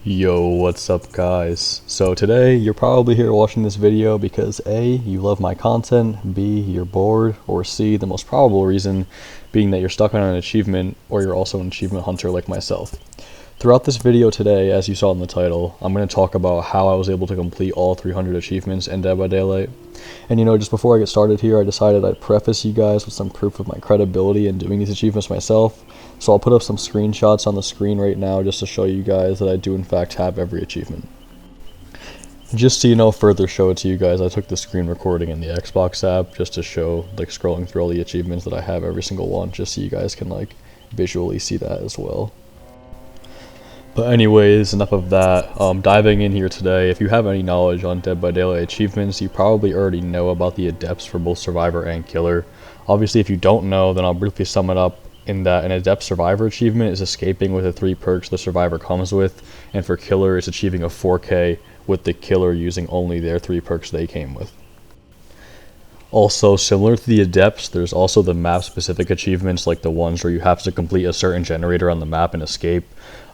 Yo, what's up guys? So today you're probably here watching this video because A, you love my content, B, you're bored, or C, the most probable reason being that you're stuck on an achievement or you're also an achievement hunter like myself. Throughout this video today, as you saw in the title, I'm going to talk about how I was able to complete all 300 achievements in Dead by Daylight. And just before I get started here, I decided I'd preface you guys with some proof of my credibility in doing these achievements myself. So I'll put up some screenshots on the screen right now just to show you guys that I do in fact have every achievement. Just so further show it to you guys, I took the screen recording in the Xbox app just to show, scrolling through all the achievements that I have every single one, just so you guys can visually see that as well. But anyways, enough of that. Diving in here today, if you have any knowledge on Dead by Daylight achievements, you probably already know about the adepts for both Survivor and Killer. Obviously, if you don't know, then I'll briefly sum it up in that an Adept Survivor achievement is escaping with the 3 perks the Survivor comes with, and for Killer, it's achieving a 4K with the Killer using only their 3 perks they came with. Also, similar to the Adepts, there's also the map-specific achievements, like the ones where you have to complete a certain generator on the map and escape.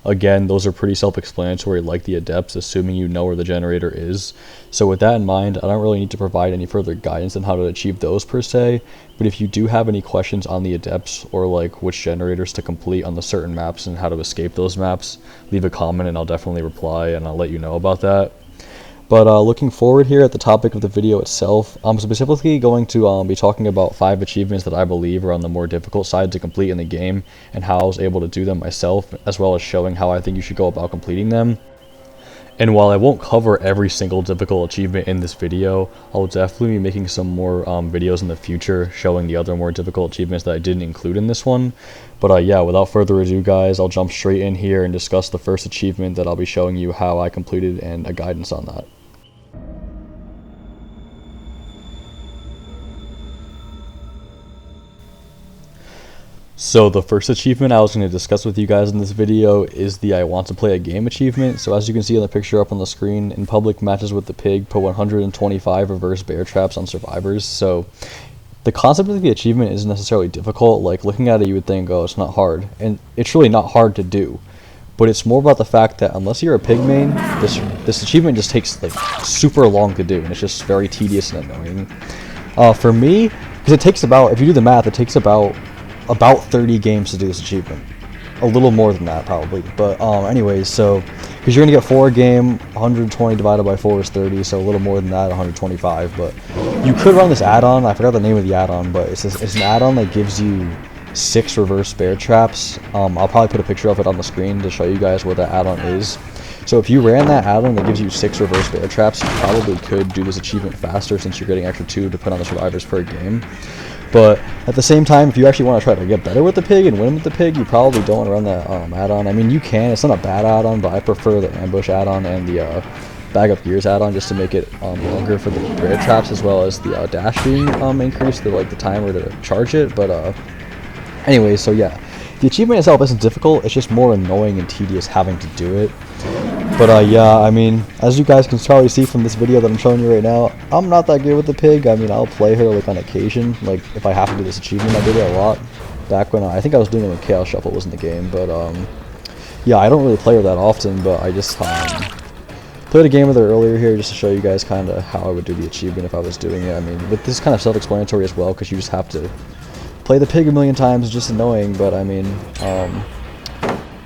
Again, those are pretty self-explanatory like the Adepts, assuming you know where the generator is. So with that in mind, I don't really need to provide any further guidance on how to achieve those per se, but if you do have any questions on the Adepts, or which generators to complete on the certain maps and how to escape those maps, leave a comment and I'll definitely reply and I'll let you know about that. But looking forward here at the topic of the video itself, I'm specifically going to be talking about 5 achievements that I believe are on the more difficult side to complete in the game, and how I was able to do them myself, as well as showing how I think you should go about completing them. And while I won't cover every single difficult achievement in this video, I'll definitely be making some more videos in the future showing the other more difficult achievements that I didn't include in this one. But yeah, without further ado guys, I'll jump straight in here and discuss the first achievement that I'll be showing you how I completed and a guidance on that. So the first achievement I was going to discuss with you guys in this video is the I want to play a game achievement. So as you can see in the picture up on the screen, in public matches with the pig, put 125 reverse bear traps on survivors. So the concept of the achievement isn't necessarily difficult. Looking at it, you would think, oh, it's not hard. And it's really not hard to do. But it's more about the fact that unless you're a pig main, this achievement just takes super long to do, and it's just very tedious and annoying. For me, because it takes about, if you do the math, it takes about 30 games to do this achievement. A little more than that probably, but anyways, so because you're gonna get 4 a game, 120 divided by 4 is 30, so a little more than that, 125. But you could run this add-on. I forgot the name of the add-on, but it's an add-on that gives you 6 reverse bear traps. I'll probably put a picture of it on the screen to show you guys what that add-on is. So if you ran that add-on that gives you 6 reverse bear traps, you probably could do this achievement faster, since you're getting extra 2 to put on the survivors per game. But at the same time, if you actually want to try to get better with the pig and win with the pig, you probably don't want to run that add-on. I mean, you can. It's not a bad add-on, but I prefer the ambush add-on and the bag up gears add-on, just to make it longer for the bear traps, as well as the dash being increased, the timer to charge it. But anyways, so yeah, the achievement itself isn't difficult. It's just more annoying and tedious having to do it. But yeah, I mean, as you guys can probably see from this video that I'm showing you right now, I'm not that good with the pig. I mean, I'll play her on occasion. If I have to do this achievement, I did it a lot back when I think I was doing it when Chaos Shuffle was in the game. But yeah, I don't really play her that often, but I just played a game with her earlier here just to show you guys kind of how I would do the achievement if I was doing it. I mean, with this kind of self-explanatory as well, because you just have to play the pig a million times. It's just annoying, but I mean,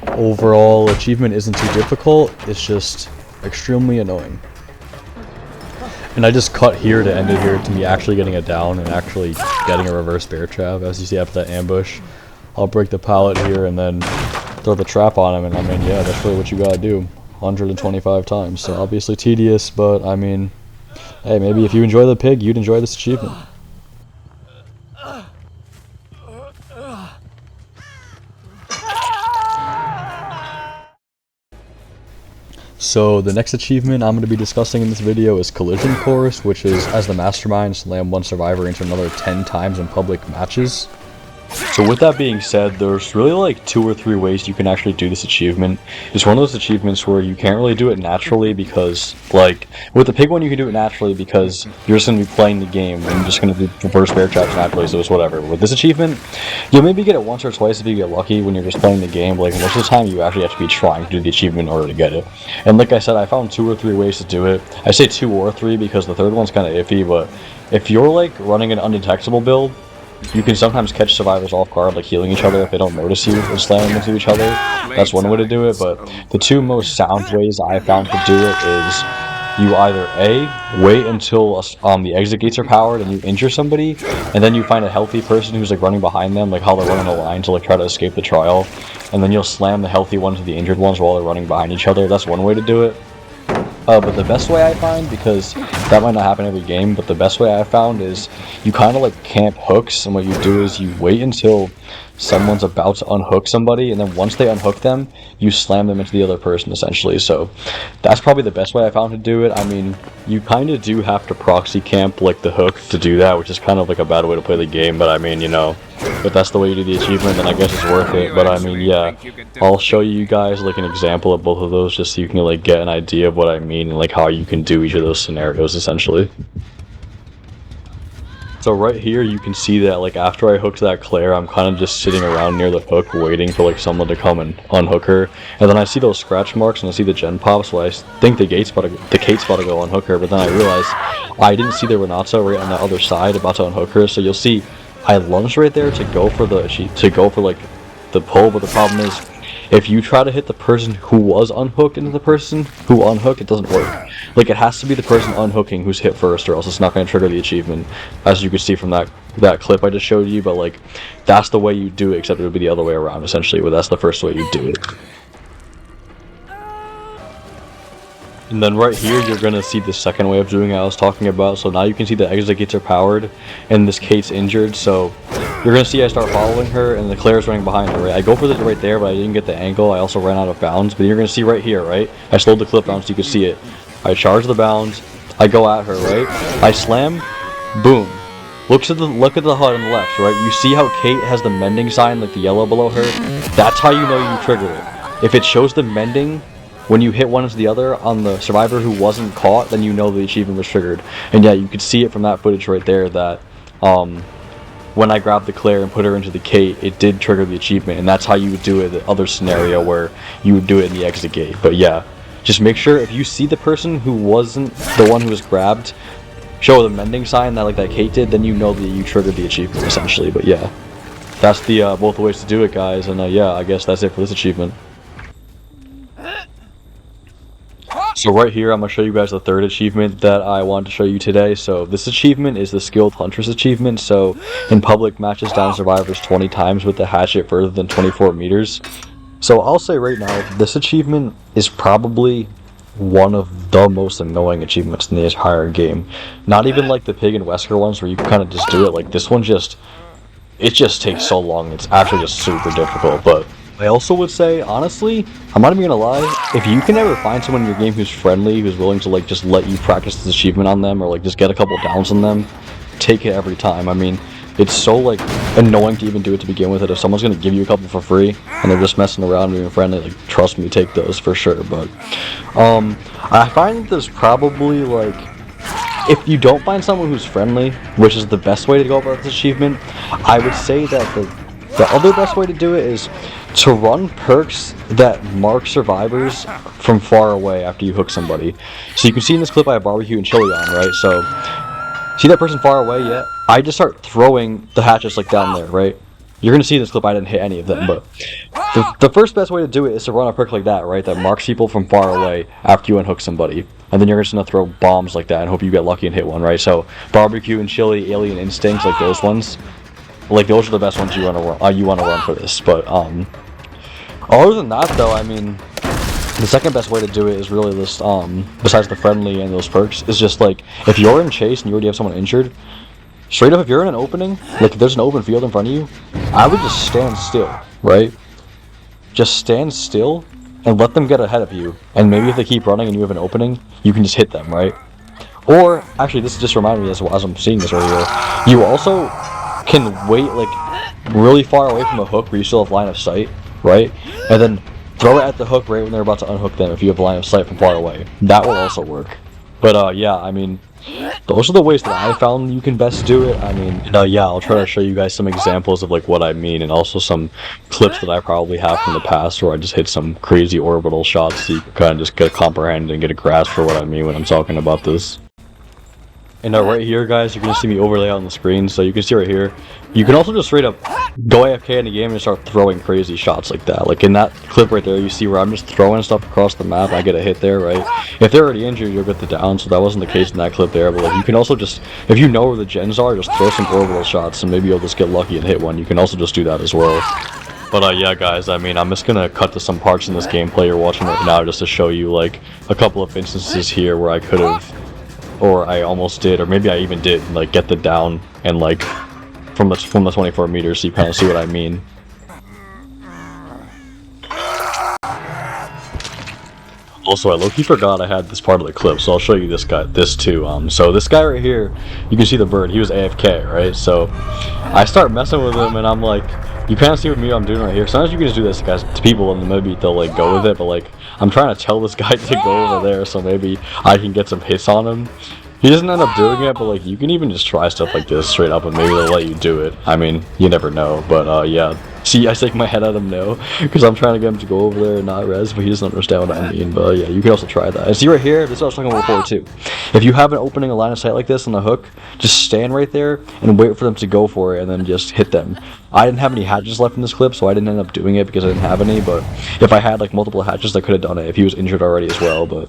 overall, achievement isn't too difficult. It's just extremely annoying. And I just cut here to end it here to me actually getting it down and actually getting a reverse bear trap. As you see after that ambush, I'll break the pallet here and then throw the trap on him, and I mean, yeah, that's really what you gotta do 125 times. So obviously tedious, but I mean, hey, maybe if you enjoy the pig, you'd enjoy this achievement. So the next achievement I'm going to be discussing in this video is Collision Course, which is, as the mastermind, slam one survivor into another 10 times in public matches. So with that being said, there's really like 2 or 3 ways you can actually do this achievement. It's one of those achievements where you can't really do it naturally because, like, with the pig one you can do it naturally because you're just going to be playing the game and you're just going to do reverse bear traps naturally, so it's whatever. With this achievement, you'll maybe get it once or twice if you get lucky when you're just playing the game, but like most of the time you actually have to be trying to do the achievement in order to get it. And like I said, I found 2 or 3 ways to do it. I say 2 or 3 because the third one's kind of iffy, but if you're like running an undetectable build, you can sometimes catch survivors off guard, like healing each other if they don't notice you and slamming into each other. That's one way to do it, but the 2 most sound ways I found to do it is you either A, wait until the exit gates are powered and you injure somebody, and then you find a healthy person who's like running behind them, like how they're running a line to like try to escape the trial, and then you'll slam the healthy ones to the injured ones while they're running behind each other. That's one way to do it. But the best way I find, because that might not happen every game, but the best way I found is you kind of like camp hooks, and what you do is you wait until someone's about to unhook somebody, and then once they unhook them, you slam them into the other person, essentially. So that's probably the best way I found to do it. I mean, you kind of do have to proxy camp like the hook to do that, which is kind of like a bad way to play the game, but I mean, you know, if that's the way you do the achievement, then I guess it's worth it. But I mean, yeah, I'll show you guys like an example of both of those just so you can like get an idea of what I mean and like how you can do each of those scenarios, essentially. So right here you can see that like after I hooked that Claire, I'm kind of just sitting around near the hook waiting for like someone to come and unhook her, and then I see those scratch marks and I see the gen pops, so I think the Kate's about to go unhook her, but then I realize I didn't see the Renata right on the other side about to unhook her. So you'll see I lunged right there to go for like the pull, but the problem is if you try to hit the person who was unhooked into the person who unhooked, it doesn't work. Like, it has to be the person unhooking who's hit first, or else it's not going to trigger the achievement, as you can see from that clip I just showed you. But like, that's the way you do it, except it would be the other way around, essentially, but that's the first way you do it. And then right here, you're going to see the second way of doing it I was talking about. So now you can see the exit gates are powered, and this Kate's injured, so you're going to see I start following her, and the Claire's running behind her, right? I go for this right there, but I didn't get the angle. I also ran out of bounds, but you're going to see right here, right? I slowed the clip down so you can see it. I charge the bounds, I go at her, right? I slam, boom. Look at the HUD on the left, right? You see how Kate has the mending sign, like the yellow below her? That's how you know you triggered it. If it shows the mending when you hit one into the other on the survivor who wasn't caught, then you know the achievement was triggered. And yeah, you could see it from that footage right there that when I grabbed the Claire and put her into the Kate, it did trigger the achievement, and that's how you would do it the other scenario where you would do it in the exit gate. But yeah, just make sure if you see the person who wasn't the one who was grabbed show the mending sign that like that Kate did, then you know that you triggered the achievement, essentially. But yeah, that's the both ways to do it, guys, and yeah, I guess that's it for this achievement. So right here, I'm going to show you guys the third achievement that I wanted to show you today. So this achievement is the skilled Huntress achievement. So in public, matches down survivors 20 times with the hatchet further than 24 meters. So I'll say right now, this achievement is probably one of the most annoying achievements in the entire game. Not even like the Pig and Wesker ones where you can kind of just do it. Like this one it just takes so long. It's actually just super difficult. But I also would say, honestly, I'm not even gonna lie, if you can ever find someone in your game who's friendly, who's willing to like just let you practice this achievement on them, or like just get a couple downs on them, take it every time. I mean, it's so like annoying to even do it to begin with, that if someone's gonna give you a couple for free and they're just messing around being friendly, like trust me, take those for sure. But I find that there's probably like, if you don't find someone who's friendly, which is the best way to go about this achievement, I would say that the other best way to do it is to run perks that mark survivors from far away after you hook somebody. So you can see in this clip I have barbecue and chili on, right? So see that person far away yet? I just start throwing the hatchets like down there, right? You're gonna see in this clip I didn't hit any of them, but the first best way to do it is to run a perk like that, right? That marks people from far away after you unhook somebody. And then you're just gonna throw bombs like that and hope you get lucky and hit one, right? So barbecue and chili, alien instincts, like those ones. Like those are the best ones you want to run for this. But other than that, though, I mean, the second best way to do it is really this. Besides the friendly and those perks, is just like if you're in chase and you already have someone injured, straight up, if you're in an opening, like if there's an open field in front of you, I would just stand still, right? Just stand still and let them get ahead of you. And maybe if they keep running and you have an opening, you can just hit them, right? Or actually, this just reminded me as I'm seeing this right here. You also can wait, like, really far away from a hook where you still have line of sight, right? And then throw it at the hook right when they're about to unhook them if you have line of sight from far away. That will also work. But yeah, I mean, those are the ways that I found you can best do it. I mean, yeah, I'll try to show you guys some examples of like what I mean, and also some clips that I probably have from the past where I just hit some crazy orbital shots so you can kind of just get a comprehend and get a grasp for what I mean when I'm talking about this. And right here, guys, you're going to see me overlay on the screen, so you can see right here. You can also just straight up go AFK in the game and start throwing crazy shots like that. Like in that clip right there, you see where I'm just throwing stuff across the map, I get a hit there, right? If they're already injured, you'll get the down, so that wasn't the case in that clip there. But like, you can also just, if you know where the gens are, just throw some orbital shots and maybe you'll just get lucky and hit one. You can also just do that as well. But yeah, guys, I mean, I'm just gonna cut to some parts in this gameplay you're watching right now just to show you like a couple of instances here where I could have, or I almost did, or maybe I even did, like get the down and like from the 24 meters, so you kind of see what I mean. Also, I low-key forgot I had this part of the clip, so I'll show you this too. So this guy right here, you can see the bird, he was AFK, right? So I start messing with him and I'm like, you kind of see what I'm doing right here. Sometimes you can just do this, guys, to people and maybe they'll like go with it, but like, I'm trying to tell this guy to go over there so maybe I can get some hits on him. He doesn't end up doing it, but like, you can even just try stuff like this straight up and maybe they'll let you do it. I mean, you never know, but yeah. See, I shake my head at him no, because I'm trying to get him to go over there and not res, but he doesn't understand what I mean. But yeah, you can also try that. And see right here, this is what I was talking about before too. If you have an opening, a line of sight like this on the hook, just stand right there and wait for them to go for it and then just hit them. I didn't have any hatches left in this clip, so I didn't end up doing it because I didn't have any, but if I had like multiple hatches, I could have done it if he was injured already as well, but...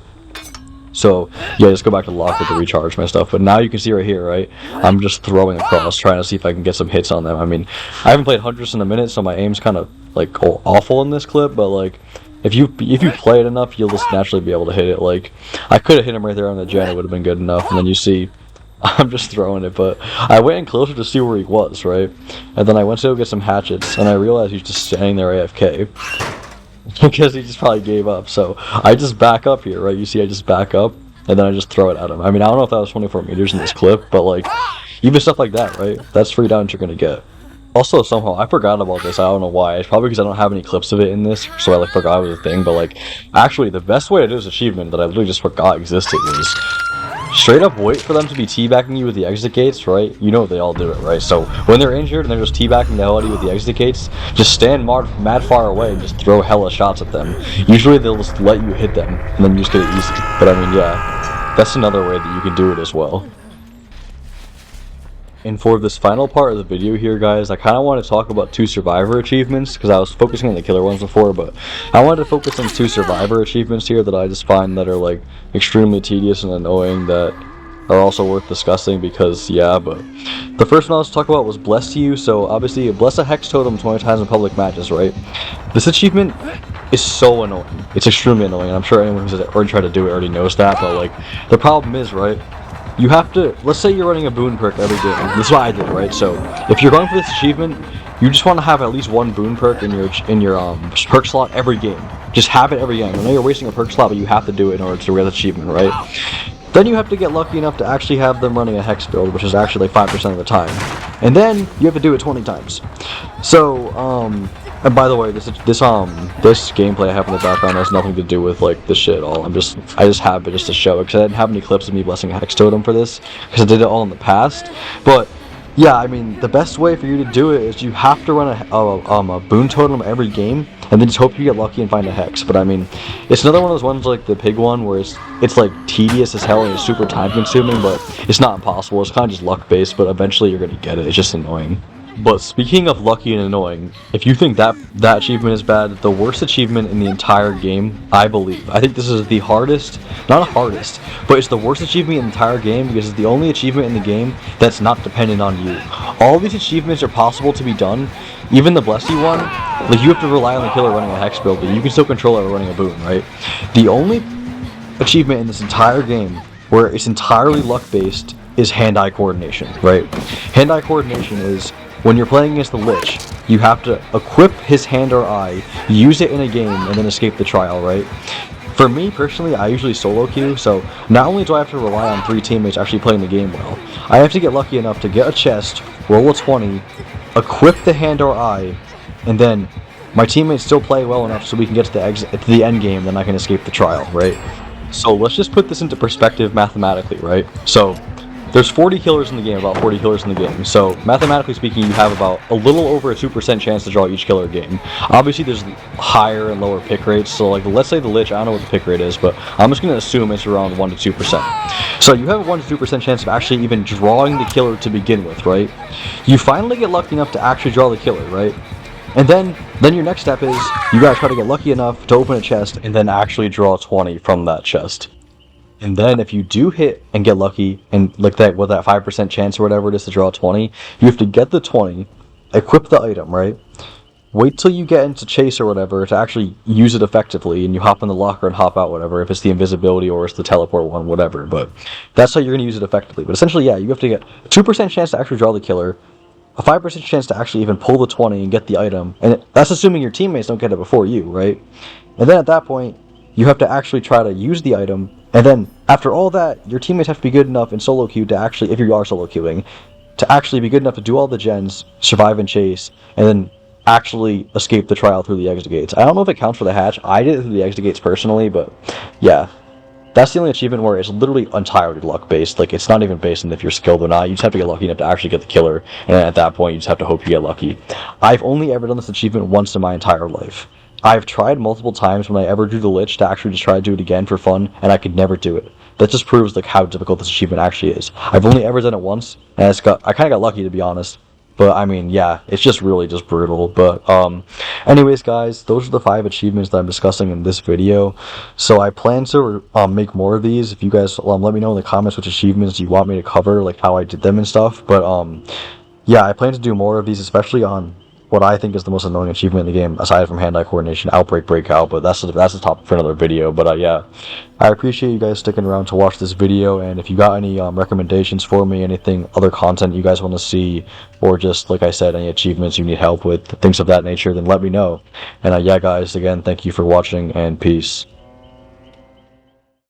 So, yeah, just go back to the locker to recharge my stuff. But now you can see right here, right? I'm just throwing across, trying to see if I can get some hits on them. I mean, I haven't played Huntress in a minute, so my aim's kind of, like, awful in this clip. But, like, if you play it enough, you'll just naturally be able to hit it. Like, I could have hit him right there on the gen, it would have been good enough. And then you see, I'm just throwing it. But I went in closer to see where he was, right? And then I went to go get some hatchets, and I realized he's just standing there AFK. Because he just probably gave up, so I just back up here, right? You see I just back up, and then I just throw it at him. I mean, I don't know if that was 24 meters in this clip, but like, even stuff like that, right? That's 3 downs you're gonna get. Also, somehow, I forgot about this, I don't know why. It's probably because I don't have any clips of it in this, so I like forgot it was a thing, but like, actually, the best way to do this achievement that I literally just forgot existed was straight up wait for them to be teabagging you with the exit gates, right? You know they all do it, right? So when they're injured and they're just teabagging the hell out of you with the exit gates, just stand mad far away and just throw hella shots at them. Usually they'll just let you hit them and then you just get it easy. But I mean, yeah, that's another way that you can do it as well. And for this final part of the video here, guys, I kind of want to talk about 2 survivor achievements, because I was focusing on the killer ones before, but I wanted to focus on 2 survivor achievements here that I just find that are like extremely tedious and annoying that are also worth discussing because, yeah, but the first one I was talking about was Bless You. So obviously, bless a hex totem 20 times in public matches, right? This achievement is so annoying. It's extremely annoying, and I'm sure anyone who's already tried to do it already knows that, but like, the problem is, right? You have to, let's say you're running a boon perk every game. This is what I did, right? So if you're going for this achievement, you just want to have at least 1 boon perk in your perk slot every game. Just have it every game. I know you're wasting a perk slot, but you have to do it in order to get the achievement, right? Then you have to get lucky enough to actually have them running a hex build, which is actually like 5% of the time. And then you have to do it 20 times. So, and by the way, this gameplay I have in the background has nothing to do with like this shit at all. I just have it just to show it, because I didn't have any clips of me blessing a hex totem for this, because I did it all in the past. But yeah, I mean, the best way for you to do it is you have to run a boon totem every game, and then just hope you get lucky and find a hex. But I mean, it's another one of those ones like the pig one where it's like tedious as hell and it's super time consuming, but it's not impossible. It's kind of just luck based, but eventually you're gonna get it. It's just annoying. But speaking of lucky and annoying, if you think that achievement is bad, the worst achievement in the entire game, I think this is the hardest, not hardest, but it's the worst achievement in the entire game because it's the only achievement in the game that's not dependent on you. All these achievements are possible to be done, even the Bless You one, like you have to rely on the killer running a hex build, but you can still control it running a boon, right? The only achievement in this entire game where it's entirely luck based is hand-eye coordination, right? Hand-eye coordination is when you're playing against the Lich, you have to equip his hand or eye, use it in a game, and then escape the trial, right? For me, personally, I usually solo queue, so not only do I have to rely on 3 teammates actually playing the game well, I have to get lucky enough to get a chest, roll a 20, equip the hand or eye, and then my teammates still play well enough so we can get to the end game, then I can escape the trial, right? So let's just put this into perspective mathematically, right? So there's 40 killers in the game, about 40 killers in the game. So mathematically speaking, you have about a little over a 2% chance to draw each killer game. Obviously, there's higher and lower pick rates. So like, let's say the Lich, I don't know what the pick rate is, but I'm just going to assume it's around 1 to 2%. So you have a 1 to 2% chance of actually even drawing the killer to begin with, right? You finally get lucky enough to actually draw the killer, right? And then your next step is you gotta try to get lucky enough to open a chest and then actually draw 20 from that chest. And then if you do hit and get lucky and like that with that 5% chance or whatever it is to draw 20, you have to get the 20, equip the item, right? Wait till you get into chase or whatever to actually use it effectively, and you hop in the locker and hop out, whatever, if it's the invisibility or it's the teleport one, whatever. But that's how you're gonna use it effectively. But essentially, yeah, you have to get a 2% chance to actually draw the killer, a 5% chance to actually even pull the 20 and get the item, and that's assuming your teammates don't get it before you, right? And then at that point, you have to actually try to use the item, and then after all that, your teammates have to be good enough in solo queue to actually, if you are solo queuing, to actually be good enough to do all the gens, survive and chase, and then actually escape the trial through the exit gates. I don't know if it counts for the hatch. I did it through the exit gates personally, but yeah. That's the only achievement where it's literally entirely luck-based. Like, it's not even based on if you're skilled or not. You just have to get lucky enough to actually get the killer, and at that point, you just have to hope you get lucky. I've only ever done this achievement once in my entire life. I've tried multiple times when I ever do the Lich to actually just try to do it again for fun, and I could never do it. That just proves, like, how difficult this achievement actually is. I've only ever done it once, and I kind of got lucky, to be honest. But, I mean, yeah, it's just really just brutal. But, anyways, guys, those are the 5 achievements that I'm discussing in this video. So I plan to make more of these. If you guys let me know in the comments which achievements you want me to cover, like how I did them and stuff. But, yeah, I plan to do more of these, especially on what I think is the most annoying achievement in the game, aside from hand-eye coordination, outbreak, breakout. But that's the topic for another video. But, yeah, I appreciate you guys sticking around to watch this video, and if you got any recommendations for me, anything, other content you guys want to see, or just, like I said, any achievements you need help with, things of that nature, then let me know. And yeah, guys, again, thank you for watching, and peace.